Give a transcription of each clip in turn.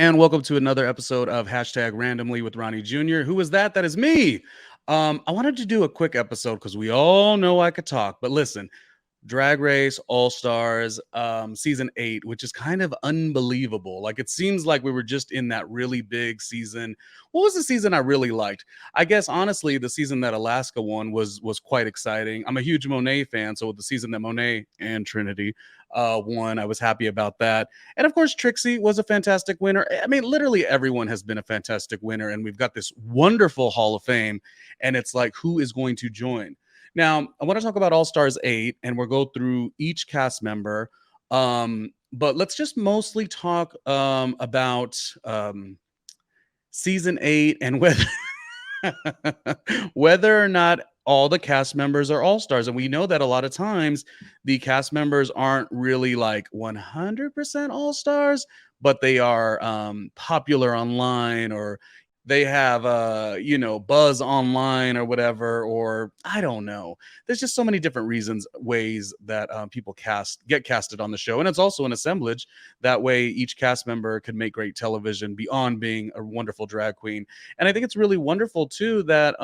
and welcome to another episode of Hashtag Randomly with Ronnie Jr. Who is that? That is me. I wanted to do a quick episode because we all know I could talk, but listen, Drag Race All Stars season 8, which is kind of unbelievable. Like it seems like we were just in that really big season. What was the season I really liked? I guess honestly, the season that Alaska won was quite exciting. I'm a huge Monet fan, so with the season that Monet and Trinity won, I was happy about that. And of course, Trixie was a fantastic winner. I mean, literally everyone has been a fantastic winner, and we've got this wonderful Hall of Fame. And it's like, who is going to join? Now, I want to talk about All Stars 8, and we'll go through each cast member. But let's just mostly talk about season 8 and whether whether or not all the cast members are All Stars. And we know that a lot of times the cast members aren't really like 100% All Stars, but they are popular online, or they have buzz online or whatever, or I don't know. There's just so many different ways that people get casted on the show, and it's also an assemblage. That way each cast member can make great television beyond being a wonderful drag queen. And I think it's really wonderful too that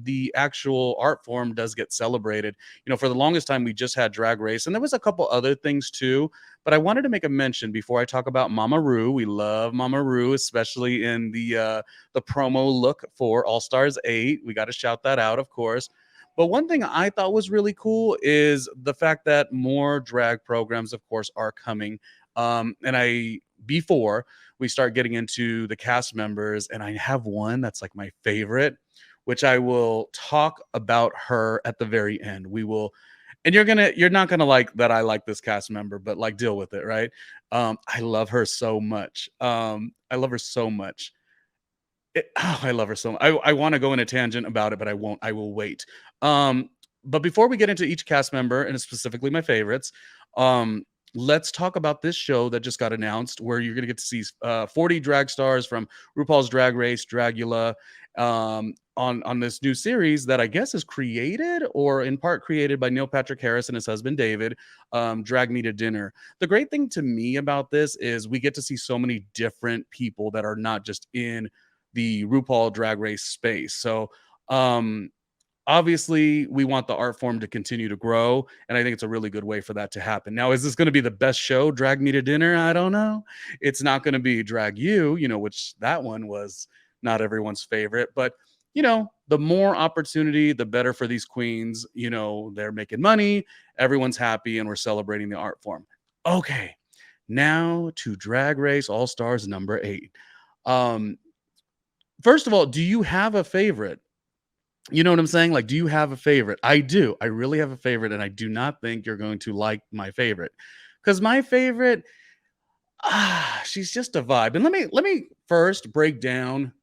the actual art form does get celebrated. For the longest time we just had Drag Race, and there was a couple other things too, but I wanted to make a mention before I talk about Mama Ru. We love Mama Ru, especially in the promo look for All Stars 8. We got to shout that out, of course. But one thing I thought was really cool is the fact that more drag programs, of course, are coming. Before we start getting into the cast members, and I have one that's like my favorite, which I will talk about her at the very end. We will. And you're not gonna like that I like this cast member, but like deal with it, right? I love her so much. I love her so much. I love her so much. I want to go in a tangent about it, but I won't. I will wait. But before we get into each cast member, and specifically my favorites, let's talk about this show that just got announced, where you're going to get to see 40 drag stars from RuPaul's Drag Race, Dragula, on this new series that I guess is created or in part created by Neil Patrick Harris and his husband David. Drag Me to Dinner. The great thing to me about this is we get to see so many different people that are not just in the RuPaul Drag Race space. So obviously we want the art form to continue to grow, and I think it's a really good way for that to happen. Now, is this going to be the best show, Drag Me to Dinner? I don't know. It's not going to be Drag You, which that one was not everyone's favorite, but the more opportunity, the better for these queens. They're making money, everyone's happy, and we're celebrating the art form. Okay, now to Drag Race All Stars number 8. First of all, do you have a favorite? You know what I'm saying? Like, do you have a favorite? I do. I really have a favorite, and I do not think you're going to like my favorite, because my favorite, she's just a vibe. And let me first break down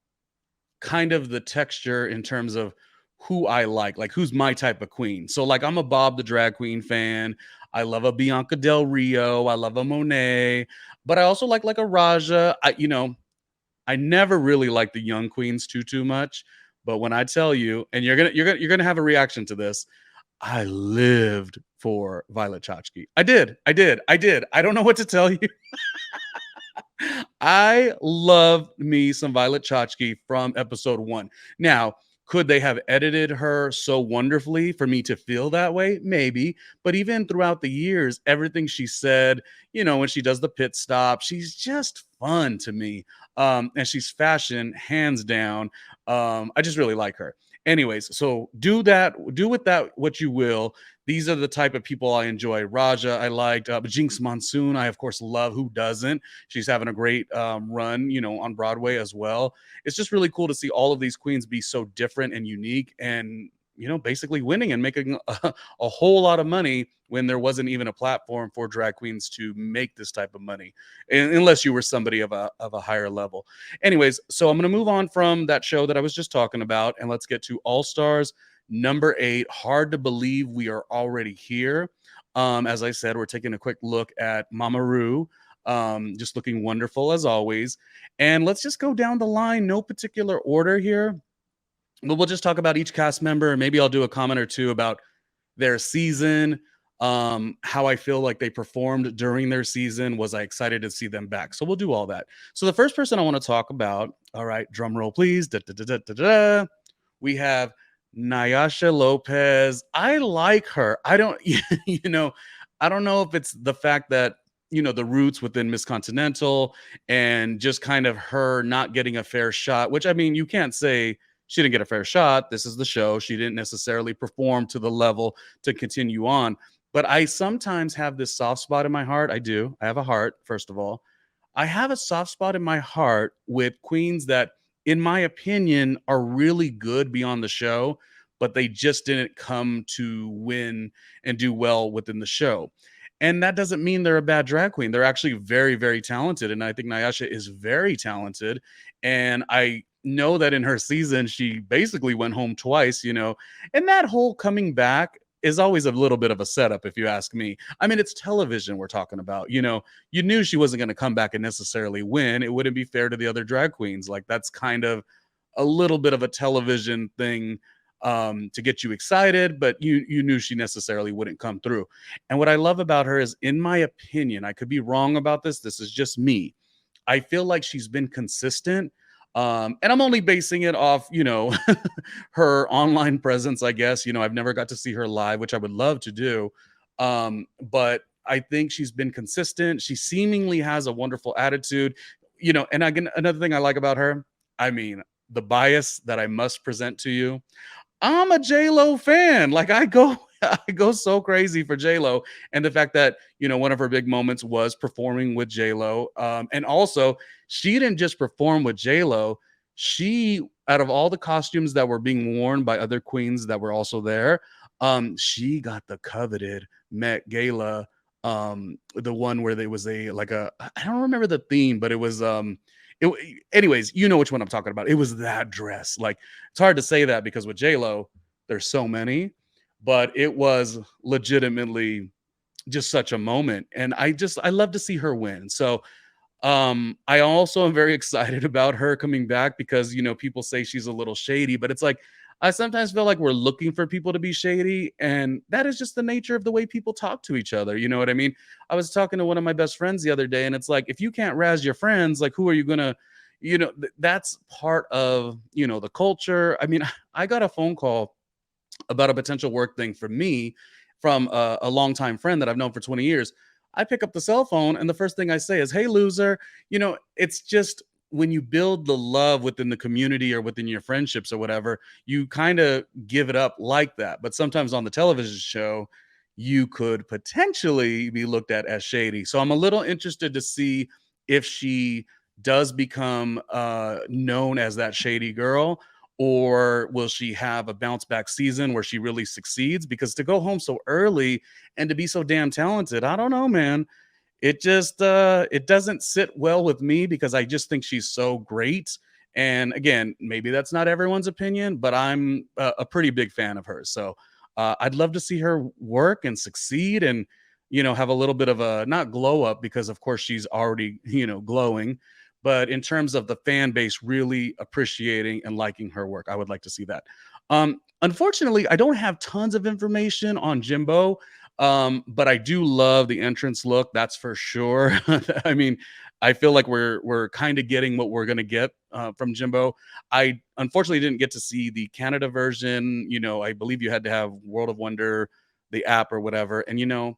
kind of the texture in terms of who I like who's my type of queen. So like, I'm a Bob the Drag Queen fan. I love a Bianca Del Rio. I love a Monet, but I also like a Raja. I never really like the young queens too much, but when I tell you, and you're gonna have a reaction to this, I lived for Violet Chachki. I did. I don't know what to tell you. I love me some Violet Chachki from episode 1. Now, could they have edited her so wonderfully for me to feel that way? Maybe. But even throughout the years, everything she said, when she does the pit stop, she's just fun to me. And she's fashion, hands down. I just really like her. Anyways, so do with that what you will. These are the type of people I enjoy. Raja, I liked. Jinkx Monsoon, I of course love. Who doesn't? She's having a great run, on Broadway as well. It's just really cool to see all of these queens be so different and unique, and basically winning and making a whole lot of money when there wasn't even a platform for drag queens to make this type of money, unless you were somebody of a higher level. Anyways, so I'm going to move on from that show that I was just talking about, and let's get to All Stars number 8. Hard to believe we are already here. As I said, we're taking a quick look at Mama Ru, just looking wonderful as always. And let's just go down the line, no particular order here. But we'll just talk about each cast member, and maybe I'll do a comment or two about their season, how I feel like they performed during their season. Was I excited to see them back? So we'll do all that. So the first person I want to talk about, all right, drum roll please. Da, da, da, da, da, da. We have Naysha Lopez. I like her. I don't, I don't know if it's the fact that, the roots within Miss Continental and just kind of her not getting a fair shot, which I mean, you can't say she didn't get a fair shot. This is the show. She didn't necessarily perform to the level to continue on. But I sometimes have this soft spot in my heart. I do. I have a heart, first of all. I have a soft spot in my heart with queens that, in my opinion, are really good beyond the show, but they just didn't come to win and do well within the show. And that doesn't mean they're a bad drag queen. They're actually very, very talented. And I think Naysha is very talented. And I know that in her season, she basically went home twice, and that whole coming back is always a little bit of a setup, if you ask me. I mean, it's television we're talking about. You knew she wasn't going to come back and necessarily win. It wouldn't be fair to the other drag queens. Like, that's kind of a little bit of a television thing, to get you excited, but you knew she necessarily wouldn't come through. And what I love about her is, in my opinion, I could be wrong about this. This is just me. I feel like she's been consistent. And I'm only basing it off, her online presence, I guess. I've never got to see her live, which I would love to do. But I think she's been consistent. She seemingly has a wonderful attitude, and again, another thing I like about her, I mean, the bias that I must present to you. I'm a J-Lo fan. Like, I go I go so crazy for J-Lo, and the fact that, one of her big moments was performing with J-Lo. And also, she didn't just perform with J-Lo. She, out of all the costumes that were being worn by other queens that were also there, she got the coveted Met Gala, the one where there was a like a I don't remember the theme, but it was it, anyways, you know which one I'm talking about. It was that dress. Like, it's hard to say that because with J Lo, there's so many, but it was legitimately just such a moment, and I love to see her win. So I also am very excited about her coming back because, people say she's a little shady, but it's like, I sometimes feel like we're looking for people to be shady, and that is just the nature of the way people talk to each other. You know what I mean? I was talking to one of my best friends the other day, and it's like, if you can't razz your friends, like, who are you gonna, that's part of, the culture. I mean, I got a phone call about a potential work thing for me from a longtime friend that I've known for 20 years. I pick up the cell phone, and the first thing I say is, "Hey, loser." It's just, when you build the love within the community or within your friendships or whatever, you kind of give it up like that. But sometimes on the television show, you could potentially be looked at as shady. So I'm a little interested to see if she does become known as that shady girl, or will she have a bounce back season where she really succeeds? Because to go home so early and to be so damn talented, I don't know, man. It just it doesn't sit well with me because I just think she's so great. And again, maybe that's not everyone's opinion, but I'm a pretty big fan of hers. So I'd love to see her work and succeed, and have a little bit of a, not glow up, because of course she's already glowing, but in terms of the fan base really appreciating and liking her work, I would like to see that. Unfortunately, I don't have tons of information on Jimbo, but I do love the entrance look, that's for sure. I mean, I feel like we're kind of getting what we're gonna get from Jimbo. I unfortunately didn't get to see the Canada version. I believe you had to have World of Wonder, the app or whatever, and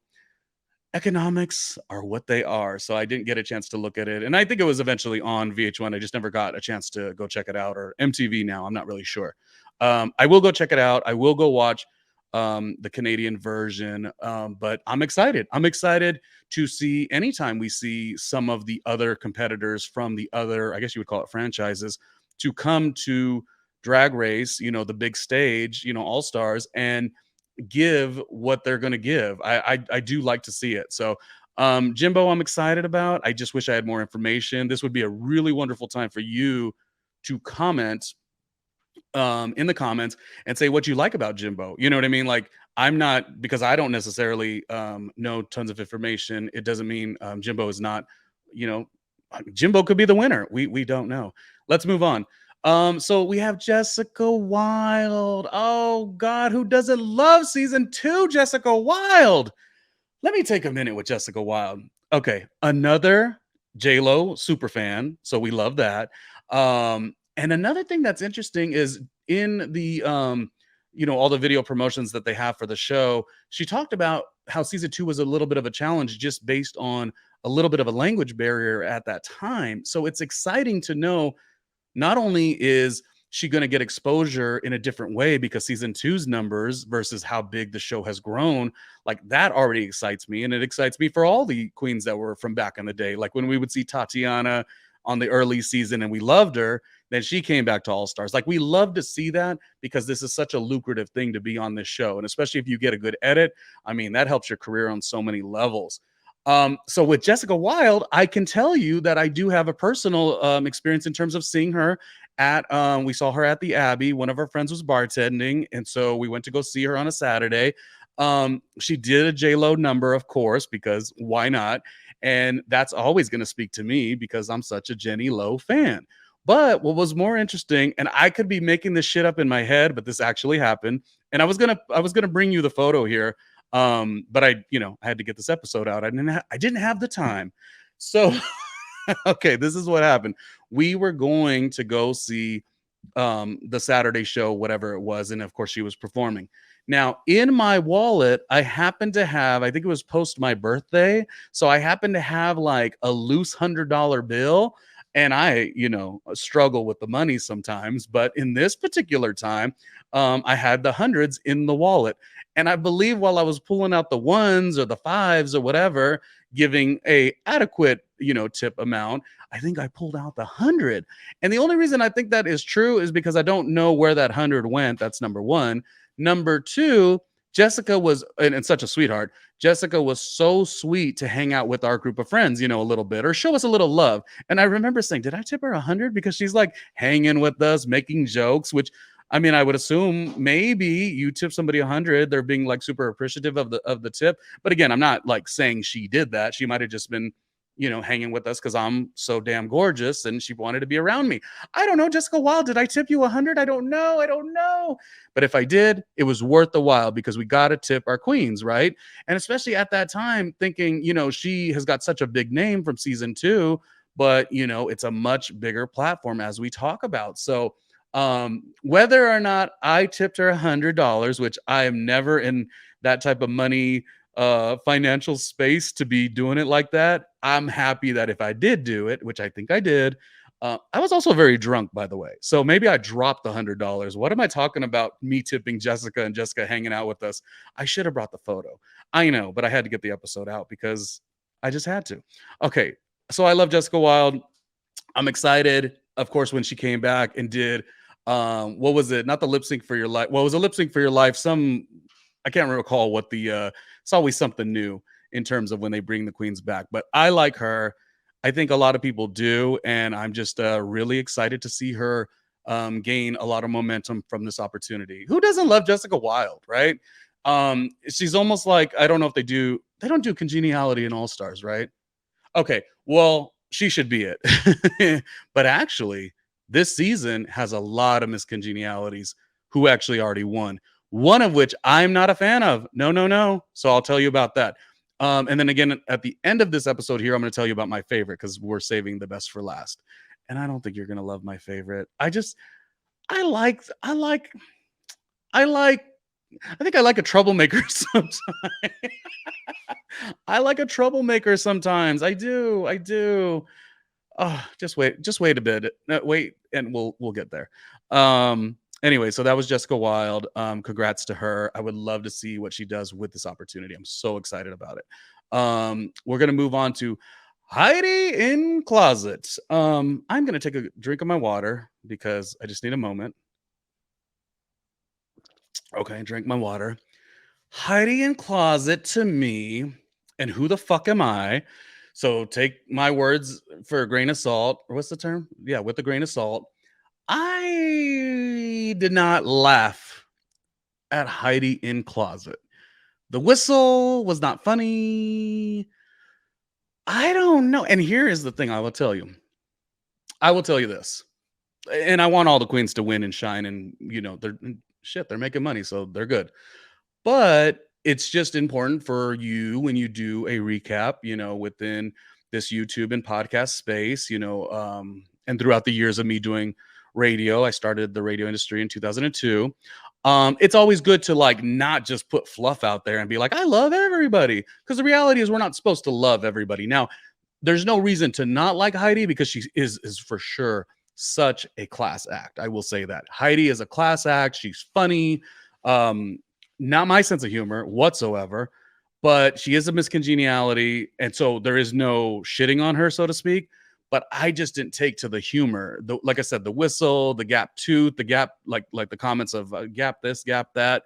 economics are what they are. So I didn't get a chance to look at it. And I think it was eventually on VH1. I just never got a chance to go check it out, or MTV now. I'm not really sure. I will go check it out. I will go watch the Canadian version. But I'm excited. I'm excited to see, anytime we see some of the other competitors from the other, I guess you would call it franchises, to come to Drag Race, the big stage, All Stars, and give what they're going to give. I do like to see it. So Jimbo, I'm excited about. I just wish I had more information. This would be a really wonderful time for you to comment in the comments and say what you like about Jimbo. You know what I mean? Like, I'm not, because I don't necessarily know tons of information. It doesn't mean Jimbo is not, you know, Jimbo could be the winner. We don't know. Let's move on. So we have Jessica Wilde. Oh God, who doesn't love season 2? Jessica Wilde. Let me take a minute with Jessica Wilde. Okay, another J-Lo super fan, so we love that. And another thing that's interesting is in the all the video promotions that they have for the show, she talked about how season 2 was a little bit of a challenge just based on a little bit of a language barrier at that time. So it's exciting to know not only is she going to get exposure in a different way because season two's numbers versus how big the show has grown, like that already excites me. And it excites me for all the queens that were from back in the day. Like when we would see Tatiana on the early season and we loved her, then she came back to All Stars. Like we love to see that because this is such a lucrative thing to be on this show. And especially if you get a good edit, I mean, that helps your career on so many levels. So with Jessica Wilde, I can tell you that I do have a personal experience in terms of seeing her at we saw her at the Abbey. One of our friends was bartending, and so we went to go see her on a Saturday. She did a J-Lo number, of course, because why not? And that's always going to speak to me because I'm such a Jenny Lowe fan. But what was more interesting, and I could be making this shit up in my head, but this actually happened. And I was gonna bring you the photo here, but I had to get this episode out. I didn't have the time. So okay, this is what happened. We were going to go see the Saturday show, whatever it was, and of course she was performing. Now, in my wallet, I happened to have, I think it was post my birthday, so I happened to have like a loose $100 bill. And I, struggle with the money sometimes, but in this particular time, I had the hundreds in the wallet. And I believe while I was pulling out the ones or the fives or whatever, giving a adequate, tip amount, I think I pulled out the 100. And the only reason I think that is true is because I don't know where that 100 went. That's number one. Number two, Jessica was, and such a sweetheart. Jessica was so sweet to hang out with our group of friends, a little bit or show us a little love. And I remember saying, did I tip her 100? Because she's like hanging with us, making jokes, which I mean, I would assume maybe you tip somebody 100, they're being like super appreciative of the tip. But again, I'm not like saying she did that. She might have just been, hanging with us because I'm so damn gorgeous and she wanted to be around me. I don't know, Jessica Wilde, did I tip you 100? I don't know. I don't know. But if I did, it was worth the while because we got to tip our queens, right? And especially at that time, thinking, she has got such a big name from season 2, but it's a much bigger platform as we talk about. So whether or not I tipped her $100, which I am never in that type of money financial space to be doing it like that, I'm happy that if I did do it, which I think I did, I was also very drunk, by the way. So maybe I dropped the $100. What am I talking about? Me tipping Jessica and Jessica hanging out with us. I should have brought the photo. I know, but I had to get the episode out because I just had to. Okay. So I love Jessica Wilde. I'm excited, of course, when she came back and did what was it? Not the lip sync for your life. Well, it was a lip sync for your life. I can't recall what it's always something new in terms of when they bring the queens back. But I like her. I think a lot of people do, and I'm just really excited to see her gain a lot of momentum from this opportunity. Who doesn't love Jessica Wilde, right? She's almost like, I don't know if they don't do Congeniality in All Stars, right? Okay, well, she should be it. But actually, this season has a lot of miscongenialities who actually already won. One of which I'm not a fan of. No, no, no. So I'll tell you about that. And then again, at the end of this episode here, I'm going to tell you about my favorite because we're saving the best for last. And I don't think you're going to love my favorite. I like, I like, I like, I think I like a troublemaker sometimes. I like a troublemaker sometimes. I do. I do. Oh, just wait a bit. Wait, and we'll get there. Anyway, so that was Jessica Wilde. Congrats to her. I would love to see what she does with this opportunity. I'm so excited about it. We're gonna move on to Heidi in closet. I'm gonna take a drink of my water because I just need a moment. Okay, drink my water. Heidi in closet to me, and who the fuck am I? So take my words for a grain of salt. Or what's the term? Yeah, with a grain of salt. I did not laugh at Heidi in closet. The whistle was not funny. I don't know. And here is the thing I will tell you. I will tell you this. And I want all the queens to win and shine and they're making money, so they're good. But it's just important for you when you do a recap, within this YouTube and podcast space, and throughout the years of me doing radio, I started the radio industry in 2002. It's always good to like not just put fluff out there and be like, I love everybody. Because the reality is we're not supposed to love everybody. Now, there's no reason to not like Heidi because she is for sure such a class act. I will say that. Heidi is a class act. She's funny. Um, Not my sense of humor whatsoever, but she is a miscongeniality. And so there is no shitting on her, so to speak. But I just didn't take to the humor. Like I said, the whistle, the gap tooth, the gap, like the comments of gap this, gap that,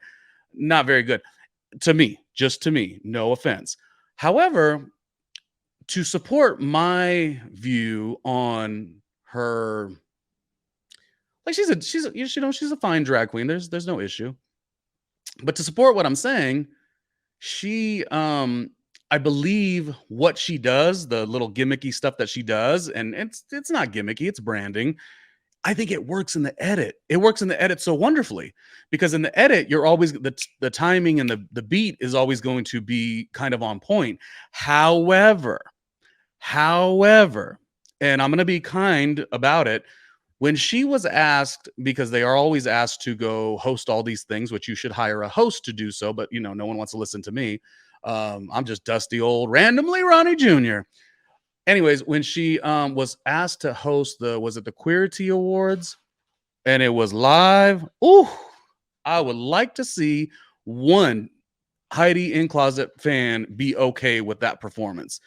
not very good to me, just to me, no offense. However, to support my view on her, like she's a fine drag queen. There's no issue. But to support what I'm saying, she I believe what she does, the little gimmicky stuff that she does, and it's not gimmicky, it's branding. I think it works in the edit. It works in the edit so wonderfully because in the edit, you're always the timing and the beat is always going to be kind of on point. However, and I'm going to be kind about it, when she was asked, because they are always asked to go host all these things, which you should hire a host to do so, but no one wants to listen to me. I'm just dusty old randomly Ronnie Jr. Anyways, when she was asked to host was it the Queerty Awards? And it was live. Ooh, I would like to see one Heidi in Closet fan be okay with that performance.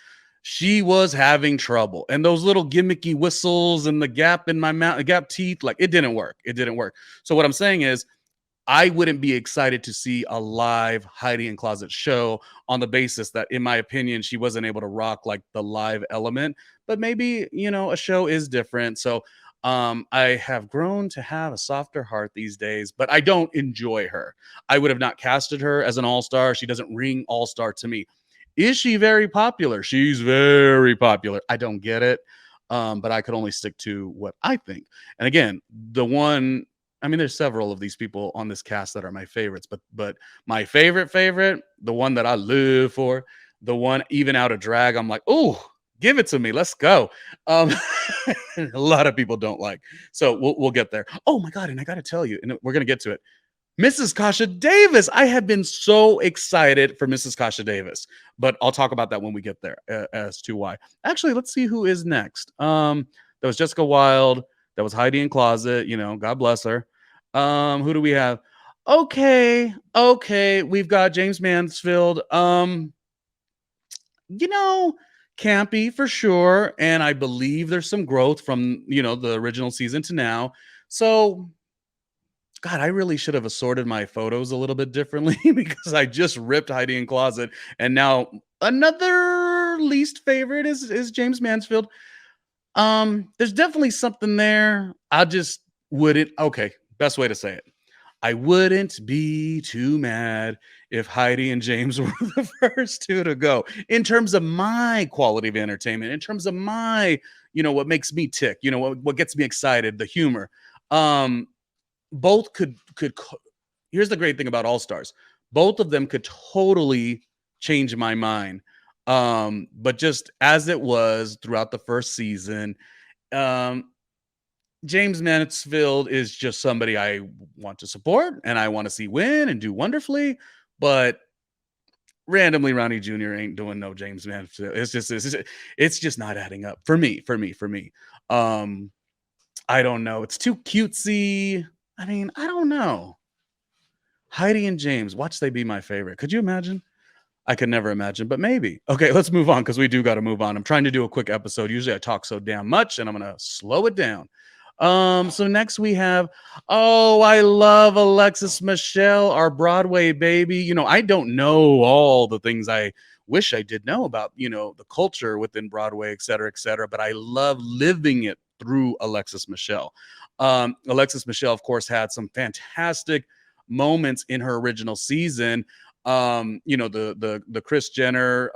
She was having trouble. And those little gimmicky whistles and the gap in my mouth, the gap teeth, like it didn't work. It didn't work. So what I'm saying is I wouldn't be excited to see a live Heidi in Closet show on the basis that, in my opinion, she wasn't able to rock like the live element. But maybe, a show is different. So I have grown to have a softer heart these days, but I don't enjoy her. I would have not casted her as an all-star. She doesn't ring all-star to me. Is she very popular? She's very popular. I don't get it. But I could only stick to what I think. And again, there's several of these people on this cast that are my favorites, but my favorite, the one that I live for, the one even out of drag, I'm like, oh, give it to me. Let's go. A lot of people don't like. So we'll get there. Oh my God. And I got to tell you, and we're going to get to it. Mrs. Kasha Davis. I have been so excited for Mrs. Kasha Davis, but I'll talk about that when we get there as to why. Actually, let's see who is next. That was Jessica Wilde. That was Heidi in Closet. God bless her. Who do we have? Okay. We've got Jaymes Mansfield. Campy for sure. And I believe there's some growth from, the original season to now. So God, I really should have assorted my photos a little bit differently because I just ripped Heidi in Closet. And now another least favorite is Jaymes Mansfield. There's definitely something there. I just wouldn't. Okay, best way to say it. I wouldn't be too mad if Heidi and Jaymes were the first two to go in terms of my quality of entertainment, in terms of my, what makes me tick, what gets me excited, the humor. Both could here's the great thing about Allstars. Both of them could totally change my mind. But just as it was throughout the first season, Jaymes Mansfield is just somebody I want to support and I want to see win and do wonderfully, but randomly Ronnie Jr. ain't doing no Jaymes Mansfield. It's just not adding up for me. I don't know. It's too cutesy. I don't know. Heidi and Jaymes, watch they be my favorite. Could you imagine? I could never imagine, but maybe. Okay, let's move on because we do got to move on. I'm trying to do a quick episode. Usually I talk so damn much and I'm going to slow it down. So next we have, I love Alexis Michelle, our Broadway baby. I don't know all the things I wish I did know about, the culture within Broadway, et cetera, but I love living it through Alexis Michelle. Alexis Michelle, of course, had some fantastic moments in her original season. The Kris Jenner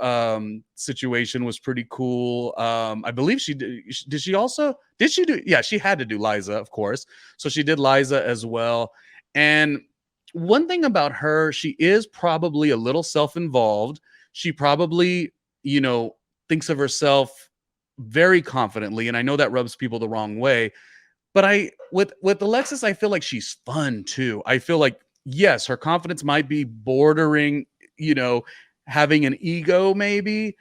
situation was pretty cool. I believe she did. Did she do? Yeah, she had to do Liza, of course. So she did Liza as well. And one thing about her, she is probably a little self-involved. She probably, you know, thinks of herself very confidently, and I know that rubs people the wrong way. But I with Alexis, I feel like she's fun too. I feel like yes, her confidence might be bordering, you know, having an ego maybe,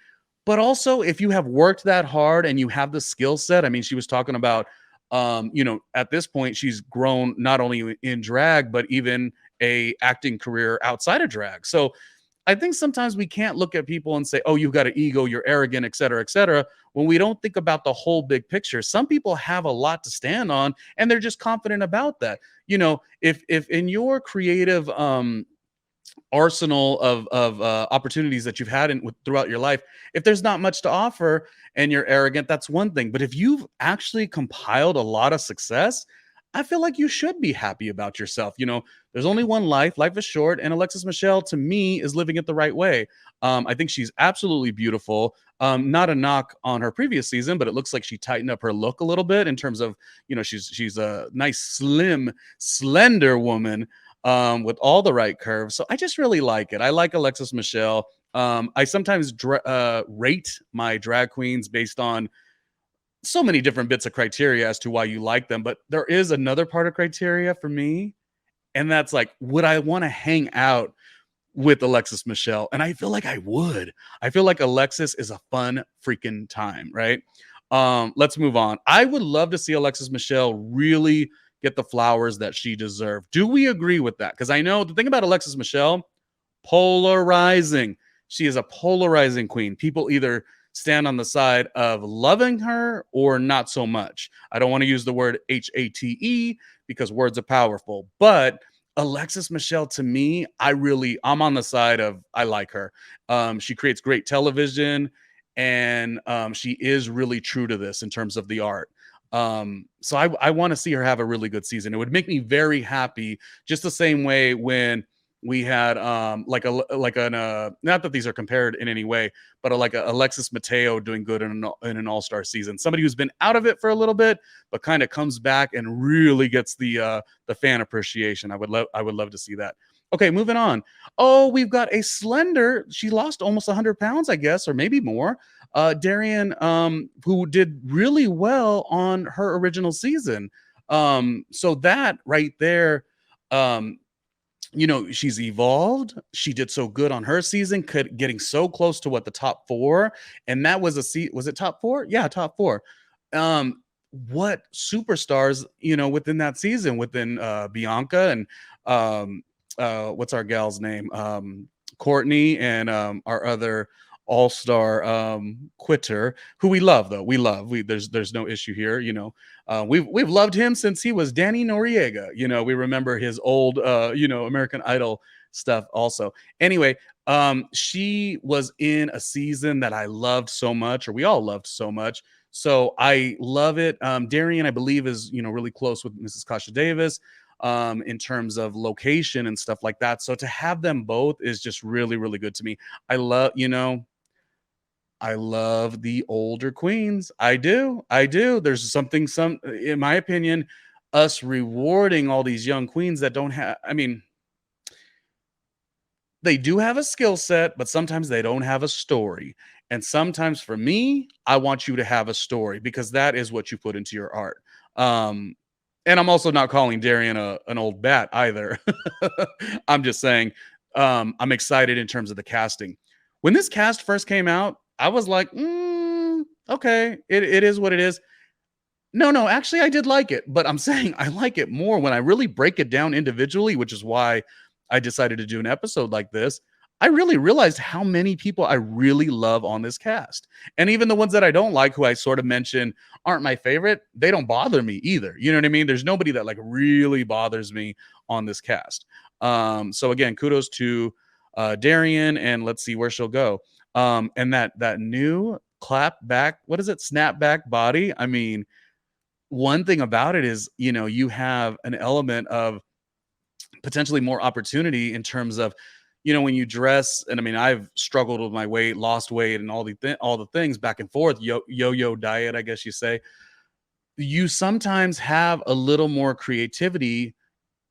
but also if you have worked that hard and you have the skill set. I mean, she was talking about at this point she's grown not only in drag but even a acting career outside of drag. So I think sometimes we can't look at people and say, "Oh, you've got an ego, you're arrogant, et cetera," when we don't think about the whole big picture. Some people have a lot to stand on, and they're just confident about that. If in your creative arsenal of opportunities that you've had throughout your life, if there's not much to offer and you're arrogant, that's one thing. But if you've actually compiled a lot of success, I feel like you should be happy about yourself. There's only one life. Life is short, and Alexis Michelle, to me, is living it the right way. I think she's absolutely beautiful. Not a knock on her previous season, but it looks like she tightened up her look a little bit in terms of, she's a nice, slim, slender woman with all the right curves. So I just really like it. I like Alexis Michelle. I sometimes rate my drag queens based on so many different bits of criteria as to why you like them. But there is another part of criteria for me, and that's like, would I want to hang out with Alexis Michelle? And I feel like I would. I feel like Alexis is a fun freaking time, right? Let's move on. I would love to see Alexis Michelle really get the flowers that she deserved. Do we agree with that? Because I know the thing about Alexis Michelle, polarizing. She is a polarizing queen. People either stand on the side of loving her or not so much. I don't want to use the word HATE because words are powerful, but Alexis Michelle, to me, I'm on the side of I like her. She creates great television, and she is really true to this in terms of the art. So I want to see her have a really good season. It would make me very happy, just the same way when we had not that these are compared in any way, but like a Alexis Mateo doing good in an All-Star season. Somebody who's been out of it for a little bit, but kind of comes back and really gets the fan appreciation. I would love to see that. Okay, moving on. Oh, we've got a slender. She lost almost 100 pounds, I guess, or maybe more. Darienne, who did really well on her original season. So that right there, um, she's evolved. She did so good on her season, getting so close to the top four, and that was was it top four? Yeah, top four. What superstars, within that season, within Bianca and what's our gal's name? Courtney and our other all-star quitter, who we love though. There's no issue here. We've loved him since he was Danny Noriega. We remember his old American Idol stuff also. Anyway, she was in a season that I loved so much, or we all loved so much. So I love it. Darienne, I believe, is really close with Mrs. Kasha Davis in terms of location and stuff like that. So to have them both is just really, really good to me. I love the older queens. I do. I do. There's in my opinion, us rewarding all these young queens that don't have, I mean, they do have a skill set, but sometimes they don't have a story. And sometimes for me, I want you to have a story because that is what you put into your art. And I'm also not calling Darienne an old bat either. I'm just saying I'm excited in terms of the casting. When this cast first came out, I was like, okay, it is what it is. No, actually, I did like it, but I'm saying I like it more when I really break it down individually, which is why I decided to do an episode like this. I really realized how many people I really love on this cast. And even the ones that I don't like, who I sort of mentioned aren't my favorite, they don't bother me either. You know what I mean? There's nobody that like really bothers me on this cast. So again, kudos to Darienne, and let's see where she'll go. And that new clap back, what is it? Snap back body. I mean, one thing about it is, you have an element of potentially more opportunity in terms of, when you dress. And I mean, I've struggled with my weight, lost weight, and all the things back and forth, yo-yo diet, I guess you say. You sometimes have a little more creativity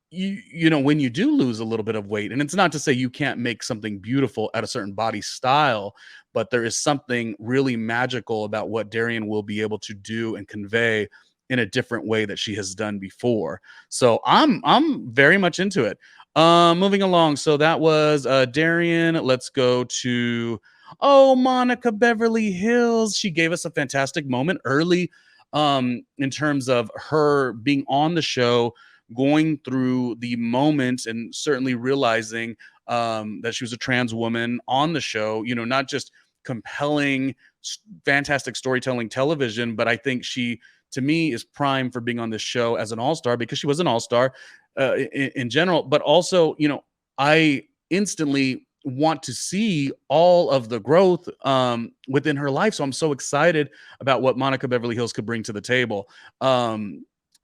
you know, when you do lose a little bit of weight, and it's not to say you can't make something beautiful at a certain body style, but there is something really magical about what Darienne will be able to do and convey in a different way that she has done before. So I'm very much into it. Moving along. So that was Darienne. Let's go to Monica Beverly Hillz. She gave us a fantastic moment early in terms of her being on the show, going through the moments and certainly realizing that she was a trans woman on the show, you know, not just compelling, fantastic storytelling television, but I think she, to me, is prime for being on this show as an all-star because she was an all-star in general, but also, you know, I instantly want to see all of the growth within her life. So I'm so excited about what Monica Beverly Hillz could bring to the table.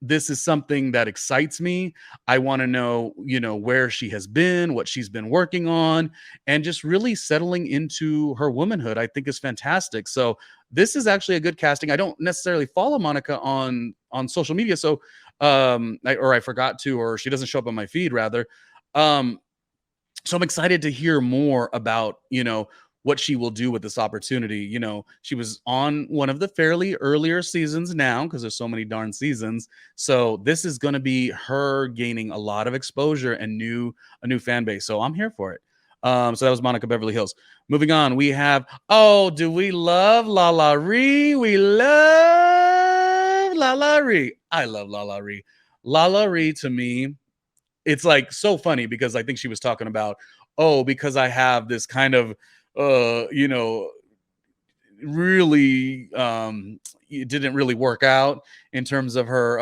This is something that excites me. I want to know, you know, where she has been, what she's been working on, and just really settling into her womanhood, I think is fantastic. So this is actually a good casting. I don't necessarily follow Monica on social media, so I forgot to, or she doesn't show up on my feed rather. Um, so I'm excited to hear more about, you know, what she will do with this opportunity. You know, she was on one of the fairly earlier seasons now because there's so many darn seasons. So this is going to be her gaining a lot of exposure and a new fan base. So I'm here for it. So that was Monica Beverly Hillz. Moving on, we have, do we love LaLa Ree? We love LaLa Ree. I love LaLa Ree. LaLa Ree to me, it's like so funny because I think she was talking about, because I have this kind of you know, really it didn't really work out in terms of her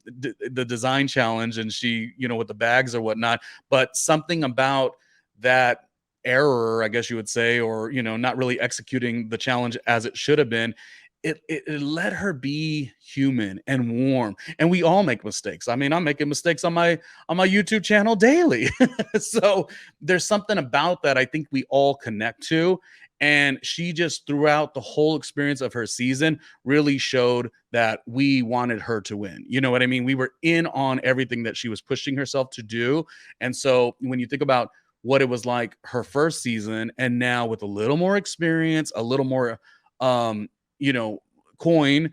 the design challenge, and she, you know, with the bags or whatnot, but something about that error, I guess you would say, or, you know, not really executing the challenge as it should have been, it let her be human and warm. And we all make mistakes. I mean, I'm making mistakes on my YouTube channel daily. So there's something about that I think we all connect to. And she just, throughout the whole experience of her season, really showed that we wanted her to win. You know what I mean? We were in on everything that she was pushing herself to do. And so when you think about what it was like her first season, and now with a little more experience, a little more, um, you know, coin,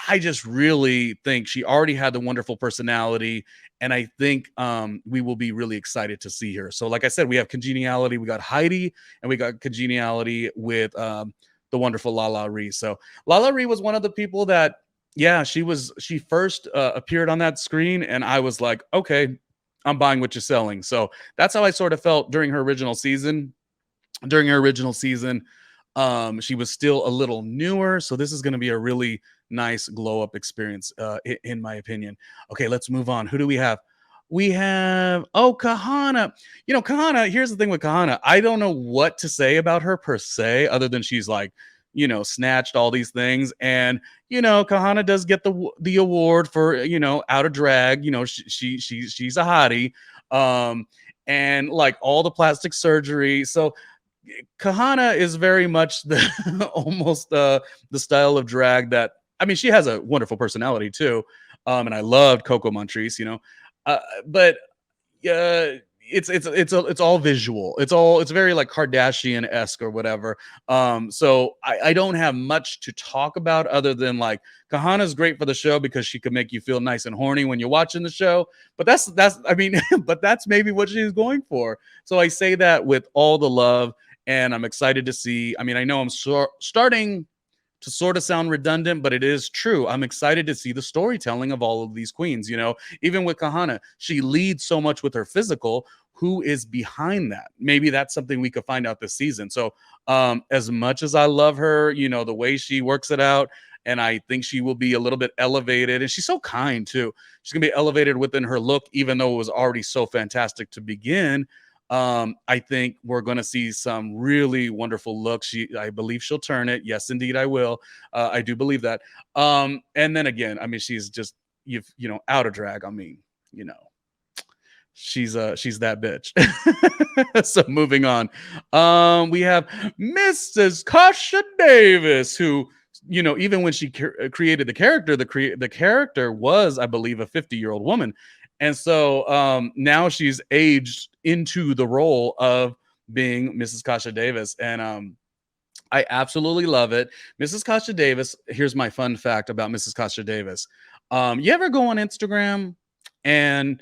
I just really think she already had the wonderful personality. And I think we will be really excited to see her. So, like I said, we have Congeniality, we got Heidi, and we got Congeniality with the wonderful LaLa Ree. So LaLa Ree was one of the people that, yeah, she first appeared on that screen, and I was like, okay, I'm buying what you're selling. So that's how I sort of felt during her original season. During her original season, she was still a little newer, so this is going to be a really nice glow up experience, in my opinion. Okay, let's move on. Who do we have? We have Kahanna. You know, Kahanna. Here's the thing with Kahanna. I don't know what to say about her per se, other than she's like, you know, snatched all these things, and you know, Kahanna does get the award for, you know, out of drag. You know, she's a hottie, and like all the plastic surgery. So Kahanna is very much the almost the style of drag that, I mean, she has a wonderful personality too, and I loved Coco Montrese, you know, but it's all visual. It's very like Kardashian esque or whatever. So I don't have much to talk about other than like Kahanna's great for the show because she could make you feel nice and horny when you're watching the show. But that's I mean, but that's maybe what she's going for. So I say that with all the love, and I'm excited to see. I mean, I know I'm starting to sort of sound redundant, but it is true. I'm excited to see the storytelling of all of these queens. You know, even with Kahanna, she leads so much with her physical. Who is behind that? Maybe that's something we could find out this season. So, as much as I love her, you know, the way she works it out, and I think she will be a little bit elevated. And she's so kind too. She's gonna be elevated within her look, even though it was already so fantastic to begin. I think we're going to see some really wonderful looks. I believe she'll turn it. Yes, indeed, I will. I do believe that. And then again, I mean, she's just, you know, out of drag. I mean, you know, she's that bitch. So moving on, we have Mrs. Kasha Davis, who, you know, even when she created the character, the character was, I believe, a 50-year-old woman. And so now she's aged into the role of being Mrs. Kasha Davis. And I absolutely love it. Mrs. Kasha Davis, here's my fun fact about Mrs. Kasha Davis. You ever go on Instagram and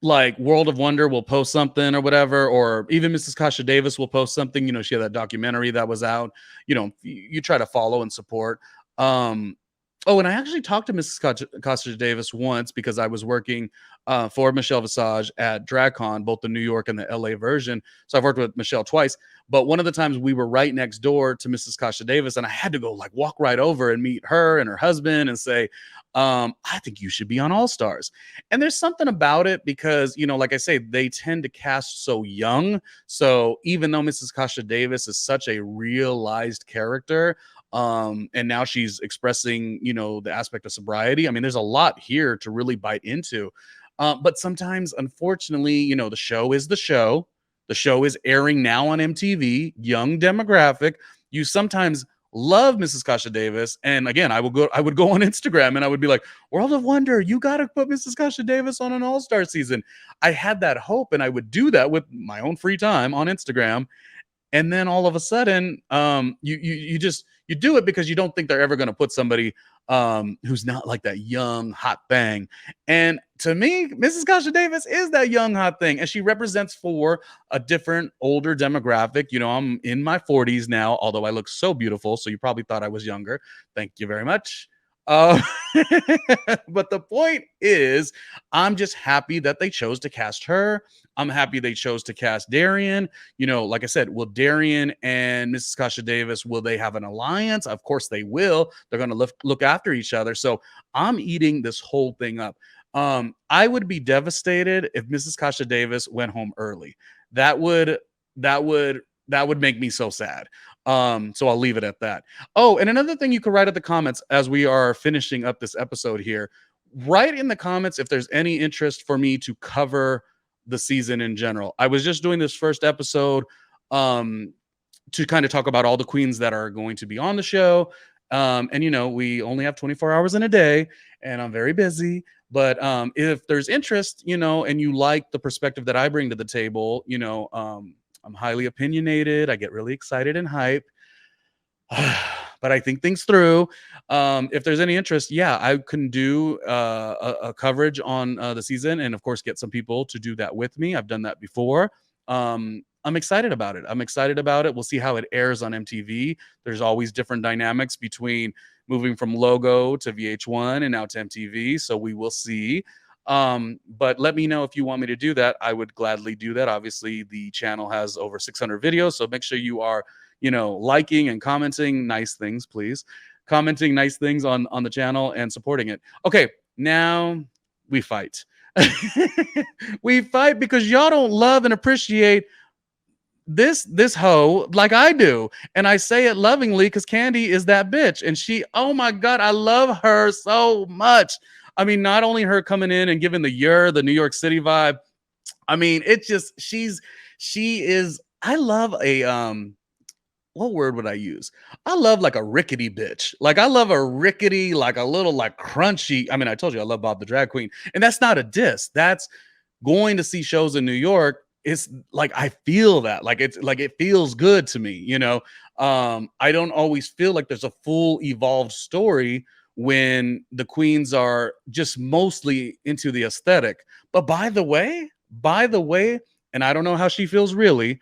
like World of Wonder will post something or whatever, or even Mrs. Kasha Davis will post something. You know, she had that documentary that was out. You know, you try to follow and support. Um, oh, and I actually talked to Mrs. Kasha Davis once because I was working for Michelle Visage at DragCon, both the New York and the LA version. So I've worked with Michelle twice. But one of the times we were right next door to Mrs. Kasha Davis, and I had to go like walk right over and meet her and her husband and say, I think you should be on Allstars. And there's something about it because, you know, like I say, they tend to cast so young. So even though Mrs. Kasha Davis is such a realized character, and now she's expressing, you know, the aspect of sobriety. I mean, there's a lot here to really bite into. But sometimes, unfortunately, you know, the show is the show. The show is airing now on MTV, young demographic. You sometimes love Mrs. Kasha Davis. And again, I would go on Instagram and I would be like, World of Wonder, you got to put Mrs. Kasha Davis on an all-star season. I had that hope and I would do that with my own free time on Instagram. And then all of a sudden, you just you do it because you don't think they're ever going to put somebody who's not like that young hot thing. And to me, Mrs. Kasha Davis is that young hot thing, and she represents for a different older demographic. You know, I'm in my 40s now, although I look so beautiful, so you probably thought I was younger. Thank you very much. Uh, but the point is, I'm just happy that they chose to cast her. I'm happy they chose to cast Darienne. You know, like I said, will Darienne and Mrs. Kasha Davis, will they have an alliance? Of course they will. They're going to look after each other. So I'm eating this whole thing up. I would be devastated if Mrs. Kasha Davis went home early. That would that would that would make me so sad. So I'll leave it at that. Oh, and another thing you could write at the comments as we are finishing up this episode here. Write in the comments if there's any interest for me to cover the season in general. I was just doing this first episode to kind of talk about all the queens that are going to be on the show. And you know, we only have 24 hours in a day, and I'm very busy. But if there's interest, you know, and you like the perspective that I bring to the table, you know, I'm highly opinionated. I get really excited and hype. But I think things through. If there's any interest, yeah, I can do a coverage on the season, and of course, get some people to do that with me. I've done that before. I'm excited about it. I'm excited about it. We'll see how it airs on MTV. There's always different dynamics between moving from Logo to VH1 and now to MTV. So we will see. But let me know if you want me to do that. I would gladly do that. Obviously, the channel has over 600 videos, so make sure you are, you know, liking and commenting nice things, please. Commenting nice things on the channel and supporting it. Okay, now we fight. We fight because y'all don't love and appreciate this hoe like I do. And I say it lovingly because Kandy is that bitch. And she, oh my God, I love her so much. I mean, not only her coming in and giving the New York City vibe. I mean, it's just she is. I love a what word would I use? I love like a rickety bitch. Like I love a rickety, like a little like crunchy. I mean, I told you I love Bob the Drag Queen, and that's not a diss. That's going to see shows in New York. It's like I feel that. Like it's like it feels good to me, you know. I don't always feel like there's a full evolved story when the queens are just mostly into the aesthetic. But by the way, and I don't know how she feels really,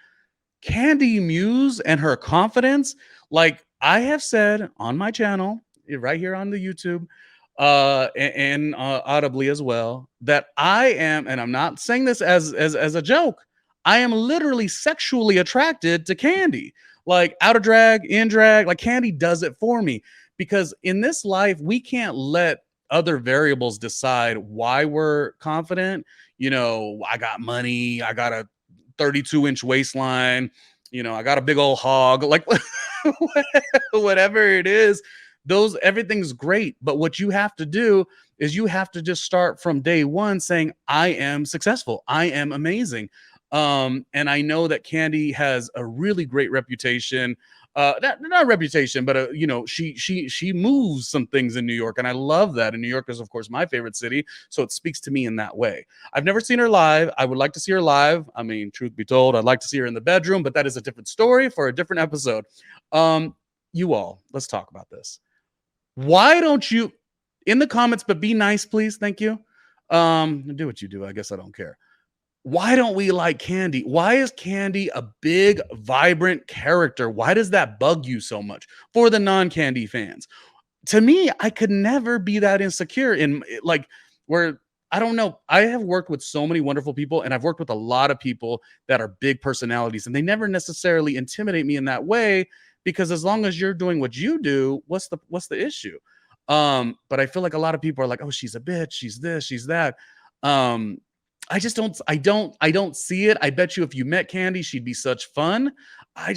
Kandy Muse and her confidence, like I have said on my channel, right here on the YouTube, and audibly as well, that I am, and I'm not saying this as a joke, I am literally sexually attracted to Kandy. Like out of drag, in drag, like Kandy does it for me. Because in this life, we can't let other variables decide why we're confident. You know, I got money, I got a 32-inch waistline, you know, I got a big old hog, like whatever it is, those everything's great. But what you have to do is you have to just start from day one saying, I am successful, I am amazing. And I know that Kandy has a really great reputation not a reputation, but she moves some things in New York, and I love that. And New York is, of course, my favorite city, so it speaks to me in that way. I've never seen her live. I would like to see her live. I mean, truth be told, I'd like to see her in the bedroom, but that is a different story for a different episode. You all, let's talk about this. Why don't you in the comments, but be nice, please? Thank you. Do what you do. I guess I don't care. Why don't we like Kandy? Why is Kandy a big, vibrant character? Why does that bug you so much for the non-Kandy fans? To me, I could never be that insecure in like where I don't know. I have worked with so many wonderful people, and I've worked with a lot of people that are big personalities, and they never necessarily intimidate me in that way because as long as you're doing what you do, what's the issue? But I feel like a lot of people are like, oh, she's a bitch, she's this, she's that. I just don't see it. I bet you if you met Kandy, she'd be such fun. I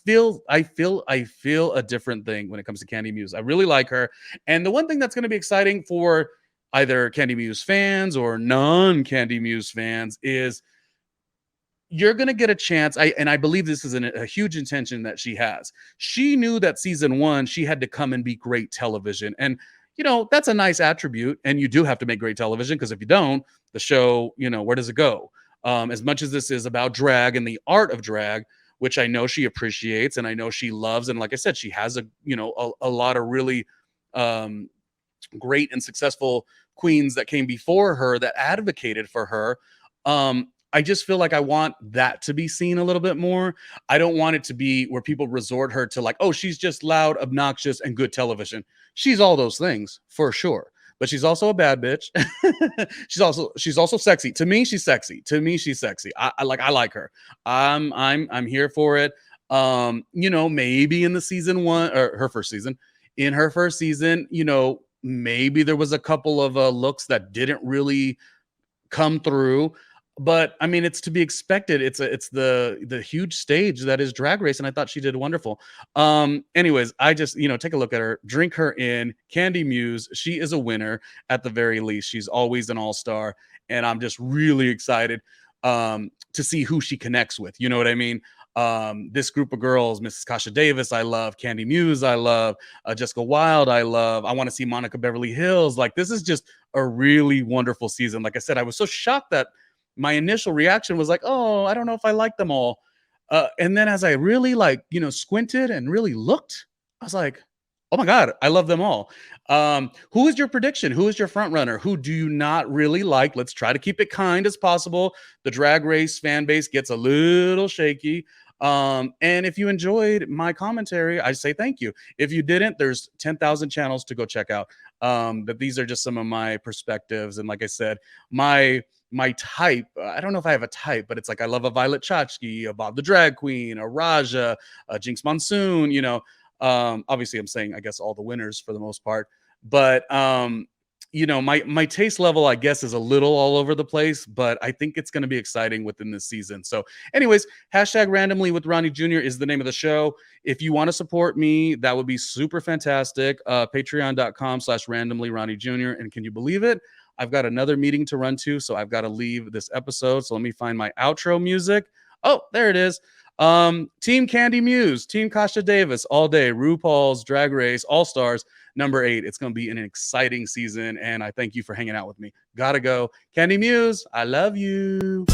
feel a different thing when it comes to Kandy Muse. I really like her. And the one thing that's going to be exciting for either Kandy Muse fans or non-Kandy Muse fans is you're going to get a chance. I believe this is a huge intention that she has. She knew that season 1, she had to come and be great television. And, that's a nice attribute. And you do have to make great television because if you don't, the show, where does it go? As much as this is about drag and the art of drag, which I know she appreciates and I know she loves. And like I said, she has a lot of really great and successful queens that came before her that advocated for her. I just feel like I want that to be seen a little bit more. I don't want it to be where people resort her to like, oh, she's just loud, obnoxious, and good television. She's all those things for sure. But she's also a bad bitch. she's also sexy. To me, she's sexy. I like her. I'm here for it. Maybe in the season 1 or her first season, maybe there was a couple of looks that didn't really come through. But I mean, it's to be expected. It's the huge stage that is Drag Race, and I thought she did wonderful. Anyways, I just take a look at her, drink her in. Kandy Muse, she is a winner at the very least. She's always an all-star, and I'm just really excited to see who she connects with. You know what I mean? This group of girls, Mrs. Kasha Davis, I love. Kandy Muse, I love. Jessica Wilde, I love. I want to see Monica Beverly Hillz. Like, this is just a really wonderful season. Like I said, I was so shocked that my initial reaction was like, oh, I don't know if I like them all. And then as I really squinted and really looked, I was like, oh my God, I love them all. Who is your prediction? Who is your front runner? Who do you not really like? Let's try to keep it kind as possible. The Drag Race fan base gets a little shaky. And if you enjoyed my commentary, I say thank you. If you didn't, there's 10,000 channels to go check out. But these are just some of my perspectives. And like I said, my type, I don't know if I have a type, but it's like I love a Violet Chachki, a BobTheDragQueen, a Raja, a Jinkx Monsoon, obviously I'm saying, I guess, all the winners for the most part. But, my taste level, I guess, is a little all over the place, but I think it's going to be exciting within this season. So anyways, #randomly with Ronnie Jr. is the name of the show. If you want to support me, that would be super fantastic. Patreon.com/randomly Ronnie Jr. And can you believe it? I've got another meeting to run to, so I've got to leave this episode. So let me find my outro music. Oh, there it is. Team Kandy Muse, Team Kasha Davis, all day. RuPaul's Drag Race, Allstars, number 8. It's going to be an exciting season, and I thank you for hanging out with me. Gotta go. Kandy Muse, I love you.